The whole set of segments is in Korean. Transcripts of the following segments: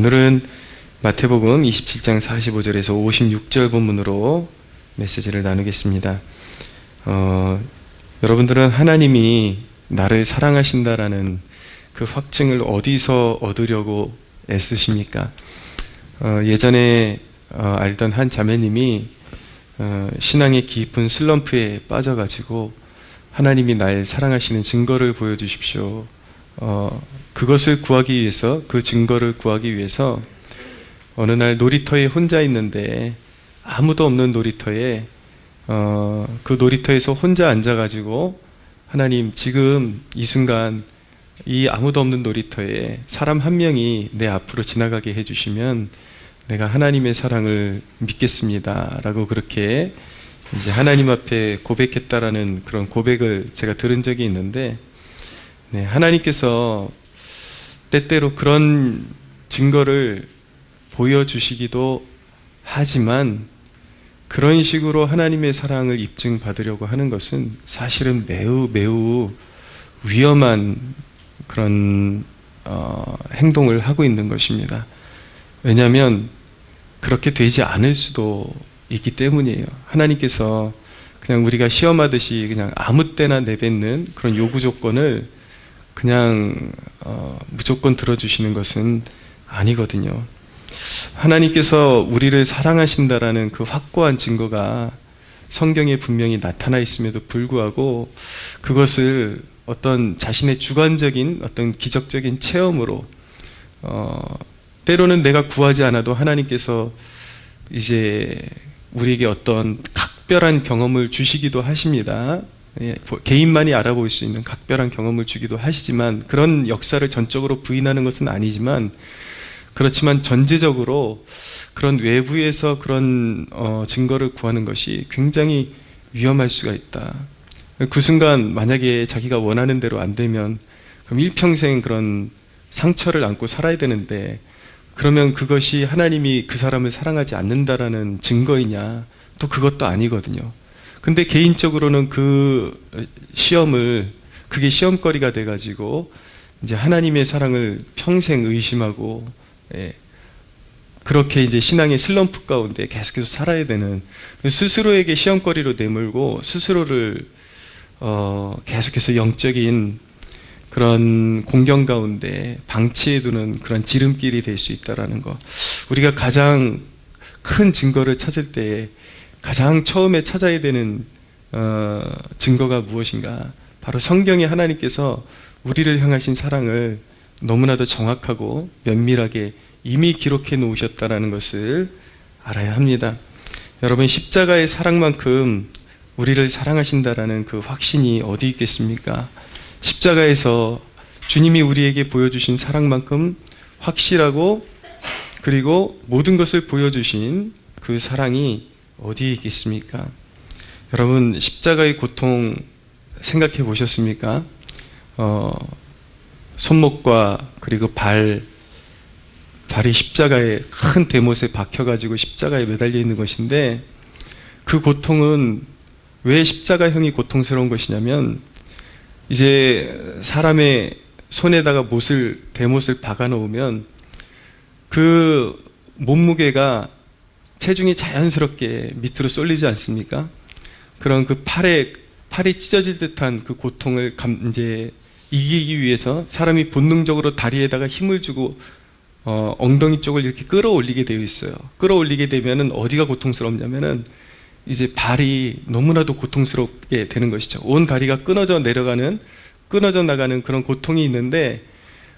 오늘은 마태복음 27장 45절에서 56절 본문으로 메시지를 나누겠습니다. 여러분들은 하나님이 나를 사랑하신다라는 그 확증을 어디서 얻으려고 애쓰십니까? 예전에 알던 한 자매님이 신앙의 깊은 슬럼프에 빠져가지고 하나님이 날 사랑하시는 증거를 보여주십시오. 그것을 구하기 위해서, 그 증거를 구하기 위해서 어느 날 놀이터에 혼자 있는데, 아무도 없는 놀이터에 그 놀이터에서 혼자 앉아가지고 하나님, 지금 이 순간 이 아무도 없는 놀이터에 사람 한 명이 내 앞으로 지나가게 해주시면 내가 하나님의 사랑을 믿겠습니다 라고 그렇게 이제 하나님 앞에 고백했다라는 그런 고백을 제가 들은 적이 있는데, 하나님께서 때때로 그런 증거를 보여주시기도 하지만, 그런 식으로 하나님의 사랑을 입증받으려고 하는 것은 사실은 매우 위험한 그런 행동을 하고 있는 것입니다. 왜냐하면 그렇게 되지 않을 수도 있기 때문이에요. 하나님께서 그냥 우리가 시험하듯이 그냥 아무 때나 내뱉는 그런 요구 조건을 그냥 무조건 들어주시는 것은 아니거든요. 하나님께서 우리를 사랑하신다라는 그 확고한 증거가 성경에 분명히 나타나 있음에도 불구하고 그것을 어떤 자신의 주관적인 어떤 기적적인 체험으로 때로는 내가 구하지 않아도 하나님께서 이제 우리에게 어떤 각별한 경험을 주시기도 하십니다. 개인만이 알아볼 수 있는 각별한 경험을 주기도 하시지만, 그런 역사를 전적으로 부인하는 것은 아니지만, 그렇지만 전제적으로 그런 외부에서 그런 증거를 구하는 것이 굉장히 위험할 수가 있다. 그 순간 만약에 자기가 원하는 대로 안 되면 그럼 일평생 그런 상처를 안고 살아야 되는데, 그러면 그것이 하나님이 그 사람을 사랑하지 않는다라는 증거이냐? 또 그것도 아니거든요. 근데 개인적으로는 그 시험을, 그게 시험거리가 돼가지고 이제 하나님의 사랑을 평생 의심하고, 그렇게 이제 신앙의 슬럼프 가운데 계속해서 살아야 되는, 스스로에게 시험거리로 내몰고 스스로를 계속해서 영적인 그런 공경 가운데 방치해두는 그런 지름길이 될 수 있다는 것. 우리가 가장 큰 증거를 찾을 때 가장 처음에 찾아야 되는 증거가 무엇인가? 바로 성경에 하나님께서 우리를 향하신 사랑을 너무나도 정확하고 면밀하게 이미 기록해 놓으셨다는 것을 알아야 합니다. 여러분, 십자가의 사랑만큼 우리를 사랑하신다라는 그 확신이 어디 있겠습니까? 십자가에서 주님이 우리에게 보여주신 사랑만큼 확실하고, 그리고 모든 것을 보여주신 그 사랑이 어디에 있겠습니까? 여러분, 십자가의 고통 생각해 보셨습니까? 손목과 그리고 발이 십자가에 큰 대못에 박혀가지고 십자가에 매달려 있는 것인데, 그 고통은 왜 십자가형이 고통스러운 것이냐면, 이제 사람의 손에다가 대못을 박아 놓으면 그 몸무게가, 체중이 자연스럽게 밑으로 쏠리지 않습니까? 그런 그 팔이 찢어질 듯한 그 고통을 이제 이기기 위해서 사람이 본능적으로 다리에다가 힘을 주고 엉덩이 쪽을 이렇게 끌어올리게 되어 있어요. 끌어올리게 되면은 어디가 고통스럽냐면은 이제 발이 너무나도 고통스럽게 되는 것이죠. 온 다리가 끊어져 나가는 그런 고통이 있는데,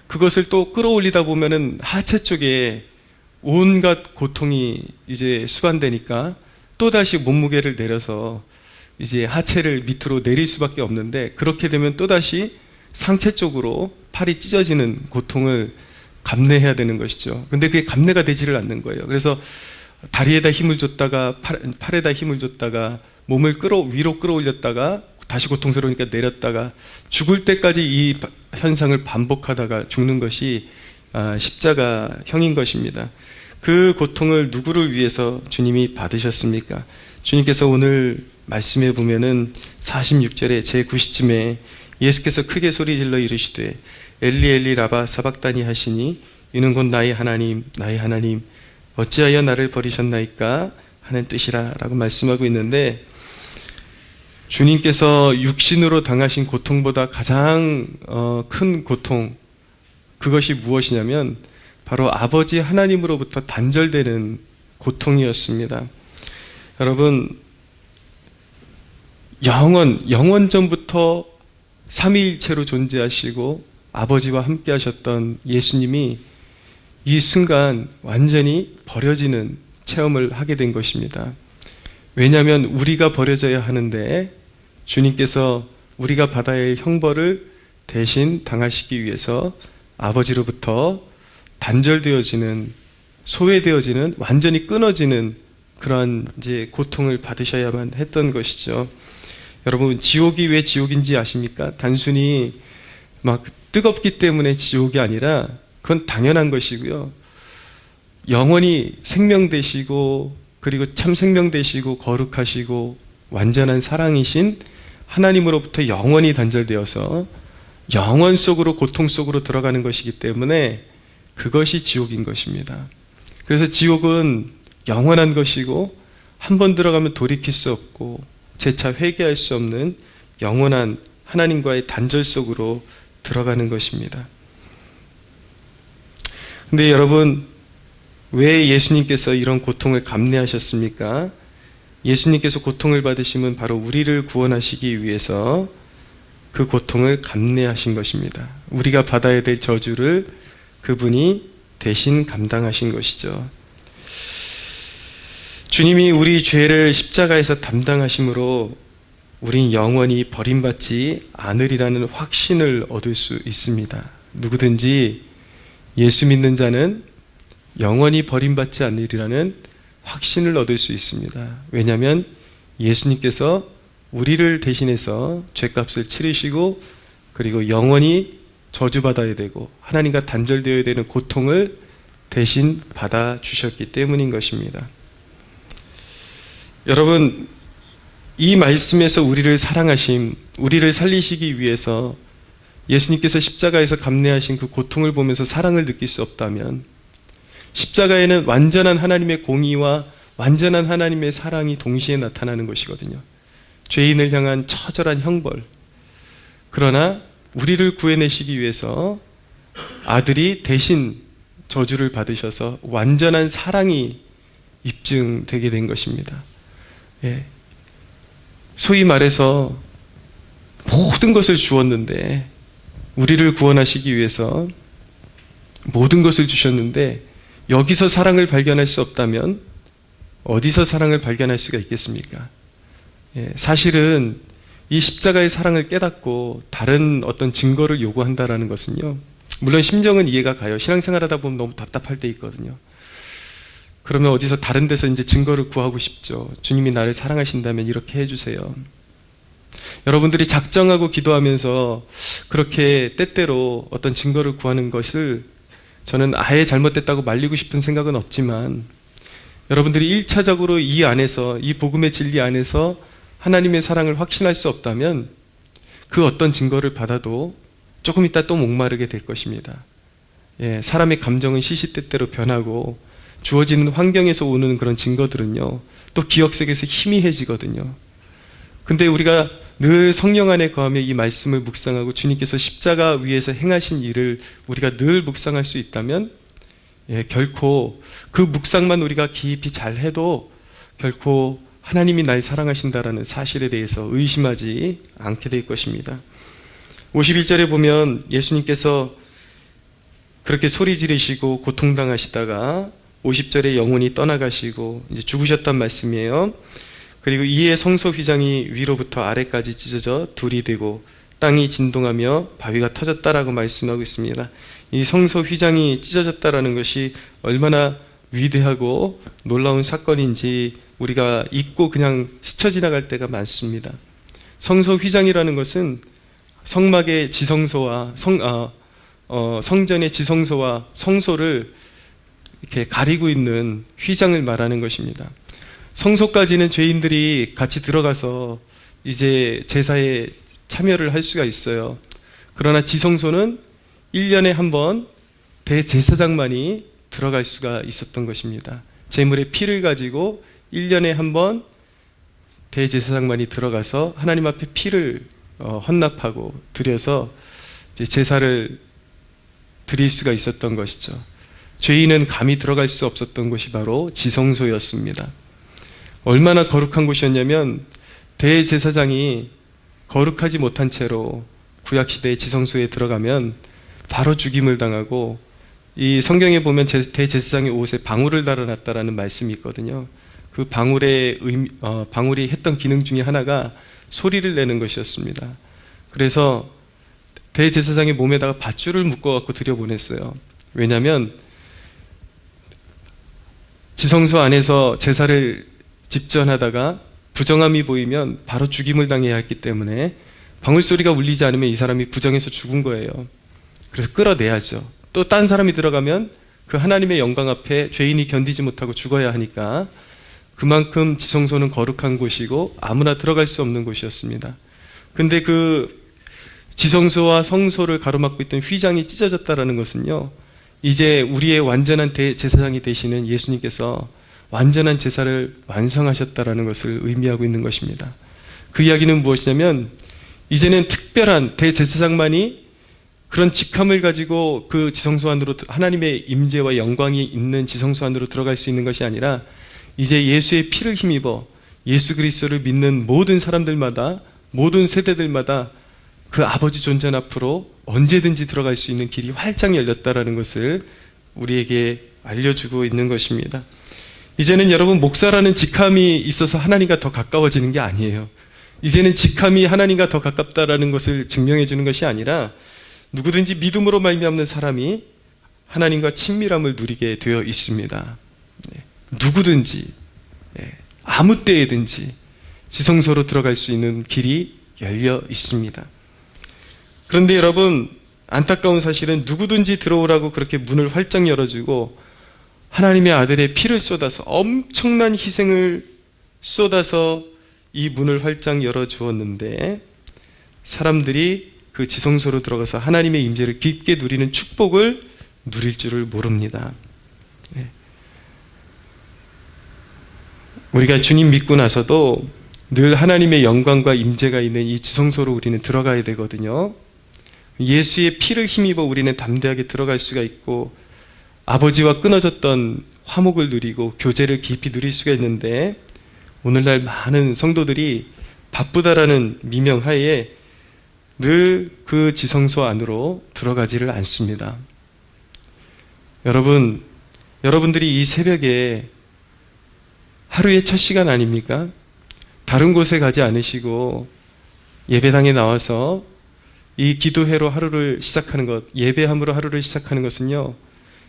그것을 또 끌어올리다 보면은 하체 쪽에 온갖 고통이 이제 수반되니까 또다시 몸무게를 내려서 이제 하체를 밑으로 내릴 수밖에 없는데, 그렇게 되면 또다시 상체 쪽으로 팔이 찢어지는 고통을 감내해야 되는 것이죠. 근데 그게 감내가 되지를 않는 거예요. 그래서 다리에다 힘을 줬다가 팔에다 힘을 줬다가 몸을 위로 끌어올렸다가 다시 고통스러우니까 내렸다가 죽을 때까지 이 현상을 반복하다가 죽는 것이 십자가형인 것입니다. 그 고통을 누구를 위해서 주님이 받으셨습니까? 주님께서 오늘 말씀해 보면은 46절에 제9시쯤에 예수께서 크게 소리질러 이르시되 엘리 엘리 라바 사박다니 하시니 이는 곧 나의 하나님, 나의 하나님, 어찌하여 나를 버리셨나이까 하는 뜻이라 라고 말씀하고 있는데, 주님께서 육신으로 당하신 고통보다 가장 큰 고통, 그것이 무엇이냐면 바로 아버지 하나님으로부터 단절되는 고통이었습니다. 여러분, 영원전부터 삼위일체로 존재하시고 아버지와 함께 하셨던 예수님이 이 순간 완전히 버려지는 체험을 하게 된 것입니다. 왜냐하면 우리가 버려져야 하는데 주님께서 우리가 받아야 할 형벌을 대신 당하시기 위해서 아버지로부터 단절되어지는, 소외되어지는, 완전히 끊어지는 그러한 이제 고통을 받으셔야만 했던 것이죠. 여러분, 지옥이 왜 지옥인지 아십니까? 단순히 막 뜨겁기 때문에 지옥이 아니라 그건 당연한 것이고요. 영원히 생명 되시고, 그리고 참 생명 되시고, 거룩하시고, 완전한 사랑이신 하나님으로부터 영원히 단절되어서 영원 속으로, 고통 속으로 들어가는 것이기 때문에 그것이 지옥인 것입니다. 그래서 지옥은 영원한 것이고, 한 번 들어가면 돌이킬 수 없고 재차 회개할 수 없는 영원한 하나님과의 단절 속으로 들어가는 것입니다. 근데 여러분, 왜 예수님께서 이런 고통을 감내하셨습니까? 예수님께서 고통을 받으심은 바로 우리를 구원하시기 위해서 그 고통을 감내하신 것입니다. 우리가 받아야 될 저주를 그분이 대신 감당하신 것이죠. 주님이 우리 죄를 십자가에서 담당하심으로 우린 영원히 버림받지 않으리라는 확신을 얻을 수 있습니다. 누구든지 예수 믿는 자는 영원히 버림받지 않으리라는 확신을 얻을 수 있습니다. 왜냐하면 예수님께서 우리를 대신해서 죄값을 치르시고, 그리고 영원히 저주받아야 되고 하나님과 단절되어야 되는 고통을 대신 받아주셨기 때문인 것입니다. 여러분, 이 말씀에서 우리를 사랑하심, 우리를 살리시기 위해서 예수님께서 십자가에서 감내하신 그 고통을 보면서 사랑을 느낄 수 없다면, 십자가에는 완전한 하나님의 공의와 완전한 하나님의 사랑이 동시에 나타나는 것이거든요. 죄인을 향한 처절한 형벌, 그러나 우리를 구해내시기 위해서 아들이 대신 저주를 받으셔서 완전한 사랑이 입증되게 된 것입니다. 예. 소위 말해서 모든 것을 주었는데, 우리를 구원하시기 위해서 모든 것을 주셨는데 여기서 사랑을 발견할 수 없다면 어디서 사랑을 발견할 수가 있겠습니까? 예, 사실은 이 십자가의 사랑을 깨닫고 다른 어떤 증거를 요구한다라는 것은요, 물론 심정은 이해가 가요. 신앙생활 하다 보면 너무 답답할 때 있거든요. 그러면 어디서 다른 데서 이제 증거를 구하고 싶죠. 주님이 나를 사랑하신다면 이렇게 해주세요. 여러분들이 작정하고 기도하면서 그렇게 때때로 어떤 증거를 구하는 것을 저는 아예 잘못됐다고 말리고 싶은 생각은 없지만, 여러분들이 1차적으로 이 안에서, 이 복음의 진리 안에서 하나님의 사랑을 확신할 수 없다면 그 어떤 증거를 받아도 조금 있다 또 목마르게 될 것입니다. 예, 사람의 감정은 시시때때로 변하고 주어지는 환경에서 오는 그런 증거들은요, 또 기억 속에서 희미해지거든요. 근데 우리가 늘 성령 안에 거하며 이 말씀을 묵상하고 주님께서 십자가 위에서 행하신 일을 우리가 늘 묵상할 수 있다면, 예, 결코 그 묵상만 우리가 깊이 잘 해도 결코 하나님이 날 사랑하신다라는 사실에 대해서 의심하지 않게 될 것입니다. 51절에 보면 예수님께서 그렇게 소리 지르시고 고통당하시다가 50절에 영혼이 떠나가시고 이제 죽으셨단 말씀이에요. 그리고 이에 성소 휘장이 위로부터 아래까지 찢어져 둘이 되고 땅이 진동하며 바위가 터졌다라고 말씀하고 있습니다. 이 성소 휘장이 찢어졌다라는 것이 얼마나 위대하고 놀라운 사건인지 우리가 잊고 그냥 스쳐 지나갈 때가 많습니다. 성소 휘장이라는 것은 성막의 지성소와 성전의 지성소와 성소를 이렇게 가리고 있는 휘장을 말하는 것입니다. 성소까지는 죄인들이 같이 들어가서 이제 제사에 참여를 할 수가 있어요. 그러나 지성소는 1년에 한 번 대제사장만이 들어갈 수가 있었던 것입니다. 제물의 피를 가지고 1년에 한 번 대제사장만이 들어가서 하나님 앞에 피를 헌납하고 드려서 이제 제사를 드릴 수가 있었던 것이죠. 죄인은 감히 들어갈 수 없었던 곳이 바로 지성소였습니다. 얼마나 거룩한 곳이었냐면 대제사장이 거룩하지 못한 채로 구약시대의 지성소에 들어가면 바로 죽임을 당하고, 이 성경에 보면 대제사장의 옷에 방울을 달아놨다라는 말씀이 있거든요. 그 방울이 했던 기능 중에 하나가 소리를 내는 것이었습니다. 그래서 대제사장의 몸에다가 밧줄을 묶어갖고 들여보냈어요. 왜냐하면 지성소 안에서 제사를 집전하다가 부정함이 보이면 바로 죽임을 당해야 했기 때문에 방울소리가 울리지 않으면 이 사람이 부정해서 죽은 거예요. 그래서 끌어내야죠. 또 딴 사람이 들어가면 그 하나님의 영광 앞에 죄인이 견디지 못하고 죽어야 하니까 그만큼 지성소는 거룩한 곳이고 아무나 들어갈 수 없는 곳이었습니다. 근데 그 지성소와 성소를 가로막고 있던 휘장이 찢어졌다는 것은요, 이제 우리의 완전한 제사장이 되시는 예수님께서 완전한 제사를 완성하셨다는 것을 의미하고 있는 것입니다. 그 이야기는 무엇이냐면 이제는 특별한 대제사장만이 그런 직함을 가지고 그 지성소 안으로, 하나님의 임재와 영광이 있는 지성소 안으로 들어갈 수 있는 것이 아니라 이제 예수의 피를 힘입어 예수 그리스도를 믿는 모든 사람들마다, 모든 세대들마다 그 아버지 존전 앞으로 언제든지 들어갈 수 있는 길이 활짝 열렸다라는 것을 우리에게 알려주고 있는 것입니다. 이제는 여러분, 목사라는 직함이 있어서 하나님과 더 가까워지는 게 아니에요. 이제는 직함이 하나님과 더 가깝다라는 것을 증명해 주는 것이 아니라 누구든지 믿음으로 말미암는 사람이 하나님과 친밀함을 누리게 되어 있습니다. 누구든지 아무 때에든지 지성소로 들어갈 수 있는 길이 열려 있습니다. 그런데 여러분, 안타까운 사실은 누구든지 들어오라고 그렇게 문을 활짝 열어주고 하나님의 아들의 피를 쏟아서, 엄청난 희생을 쏟아서 이 문을 활짝 열어주었는데 사람들이 그 지성소로 들어가서 하나님의 임재를 깊게 누리는 축복을 누릴 줄을 모릅니다. 우리가 주님 믿고 나서도 늘 하나님의 영광과 임재가 있는 이 지성소로 우리는 들어가야 되거든요. 예수의 피를 힘입어 우리는 담대하게 들어갈 수가 있고 아버지와 끊어졌던 화목을 누리고 교제를 깊이 누릴 수가 있는데, 오늘날 많은 성도들이 바쁘다라는 미명하에 늘 그 지성소 안으로 들어가지를 않습니다. 여러분들이 이 새벽에 하루의 첫 시간 아닙니까? 다른 곳에 가지 않으시고 예배당에 나와서 이 기도회로 하루를 시작하는 것, 예배함으로 하루를 시작하는 것은요,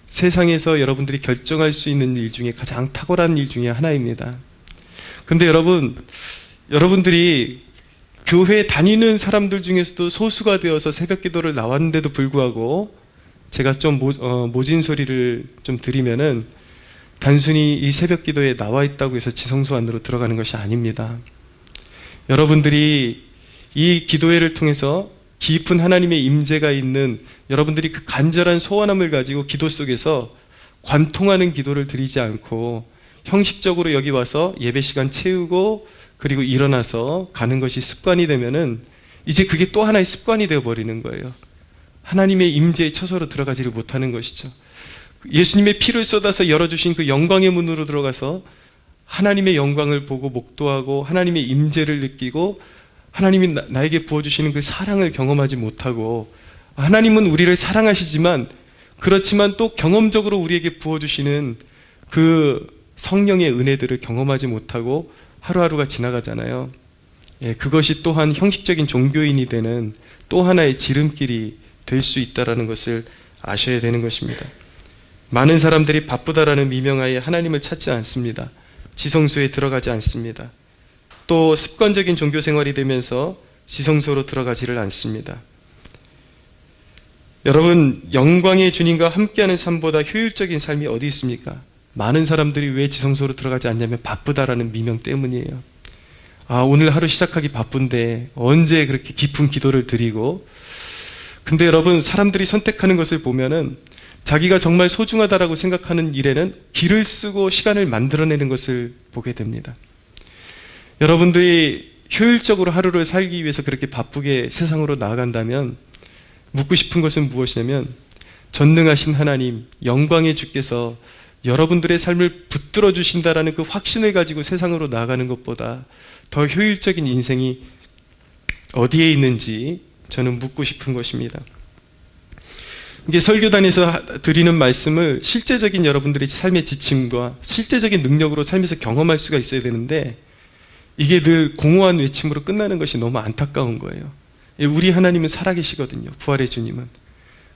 세상에서 여러분들이 결정할 수 있는 일 중에 가장 탁월한 일 중에 하나입니다. 근데 여러분들이 교회 다니는 사람들 중에서도 소수가 되어서 새벽 기도를 나왔는데도 불구하고 제가 좀 모진 소리를 좀 드리면은 단순히 이 새벽 기도에 나와 있다고 해서 지성소 안으로 들어가는 것이 아닙니다. 여러분들이 이 기도회를 통해서 깊은 하나님의 임재가 있는, 여러분들이 그 간절한 소원함을 가지고 기도 속에서 관통하는 기도를 드리지 않고 형식적으로 여기 와서 예배 시간 채우고 그리고 일어나서 가는 것이 습관이 되면은 이제 그게 또 하나의 습관이 되어버리는 거예요. 하나님의 임재의 처소로 들어가지를 못하는 것이죠. 예수님의 피를 쏟아서 열어주신 그 영광의 문으로 들어가서 하나님의 영광을 보고 목도하고 하나님의 임재를 느끼고 하나님이 나에게 부어주시는 그 사랑을 경험하지 못하고, 하나님은 우리를 사랑하시지만 그렇지만 또 경험적으로 우리에게 부어주시는 그 성령의 은혜들을 경험하지 못하고 하루하루가 지나가잖아요. 그것이 또한 형식적인 종교인이 되는 또 하나의 지름길이 될 수 있다는 것을 아셔야 되는 것입니다. 많은 사람들이 바쁘다라는 미명하에 하나님을 찾지 않습니다. 지성소에 들어가지 않습니다. 또 습관적인 종교 생활이 되면서 지성소로 들어가지를 않습니다. 여러분, 영광의 주님과 함께하는 삶보다 효율적인 삶이 어디 있습니까? 많은 사람들이 왜 지성소로 들어가지 않냐면 바쁘다라는 미명 때문이에요. 오늘 하루 시작하기 바쁜데 언제 그렇게 깊은 기도를 드리고. 근데 여러분, 사람들이 선택하는 것을 보면은 자기가 정말 소중하다라고 생각하는 일에는 길을 쓰고 시간을 만들어내는 것을 보게 됩니다. 여러분들이 효율적으로 하루를 살기 위해서 그렇게 바쁘게 세상으로 나아간다면 묻고 싶은 것은 무엇이냐면, 전능하신 하나님, 영광의 주께서 여러분들의 삶을 붙들어 주신다라는 그 확신을 가지고 세상으로 나아가는 것보다 더 효율적인 인생이 어디에 있는지 저는 묻고 싶은 것입니다. 이게 설교단에서 드리는 말씀을 실제적인 여러분들의 삶의 지침과 실제적인 능력으로 삶에서 경험할 수가 있어야 되는데, 이게 늘 공허한 외침으로 끝나는 것이 너무 안타까운 거예요. 우리 하나님은 살아계시거든요. 부활의 주님은.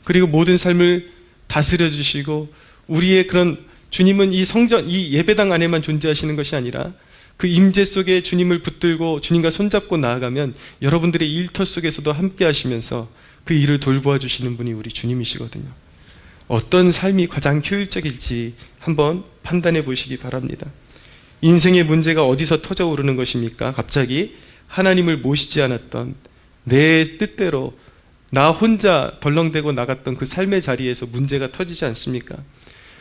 그리고 모든 삶을 다스려 주시고, 우리의 그런 주님은 이 성전, 이 예배당 안에만 존재하시는 것이 아니라 그 임재 속에 주님을 붙들고 주님과 손잡고 나아가면 여러분들의 일터 속에서도 함께 하시면서 그 일을 돌보아 주시는 분이 우리 주님이시거든요. 어떤 삶이 가장 효율적일지 한번 판단해 보시기 바랍니다. 인생의 문제가 어디서 터져 오르는 것입니까? 갑자기 하나님을 모시지 않았던 내 뜻대로 나 혼자 덜렁대고 나갔던 그 삶의 자리에서 문제가 터지지 않습니까?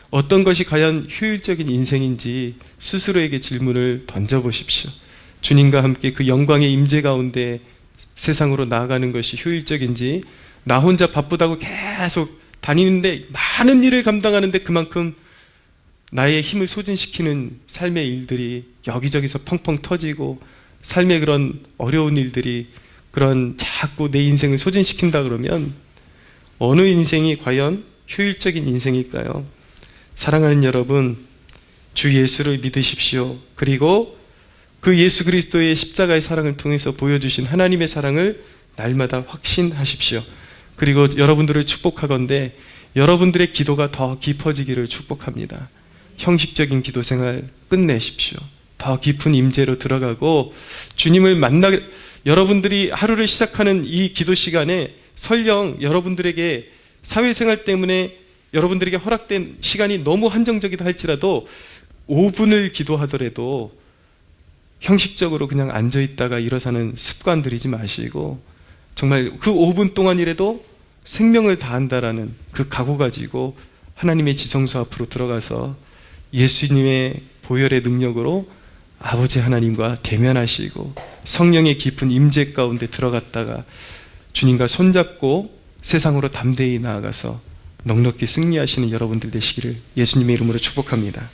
어떤 것이 과연 효율적인 인생인지 스스로에게 질문을 던져보십시오. 주님과 함께 그 영광의 임재 가운데 세상으로 나아가는 것이 효율적인지, 나 혼자 바쁘다고 계속 다니는데 많은 일을 감당하는데 그만큼 나의 힘을 소진시키는 삶의 일들이 여기저기서 펑펑 터지고, 삶의 그런 어려운 일들이 그런 자꾸 내 인생을 소진시킨다 그러면 어느 인생이 과연 효율적인 인생일까요? 사랑하는 여러분, 주 예수를 믿으십시오. 그리고 그 예수 그리스도의 십자가의 사랑을 통해서 보여주신 하나님의 사랑을 날마다 확신하십시오. 그리고 여러분들을 축복하건대 여러분들의 기도가 더 깊어지기를 축복합니다. 형식적인 기도 생활 끝내십시오. 더 깊은 임재로 들어가고 주님을 여러분들이 하루를 시작하는 이 기도 시간에 설령 여러분들에게 사회생활 때문에 여러분들에게 허락된 시간이 너무 한정적이다 할지라도 5분을 기도하더라도 형식적으로 그냥 앉아있다가 일어서는 습관 들이지 마시고, 정말 그 5분 동안이라도 생명을 다한다라는 그 각오 가지고 하나님의 지성소 앞으로 들어가서 예수님의 보혈의 능력으로 아버지 하나님과 대면하시고 성령의 깊은 임재 가운데 들어갔다가 주님과 손잡고 세상으로 담대히 나아가서 넉넉히 승리하시는 여러분들 되시기를 예수님의 이름으로 축복합니다.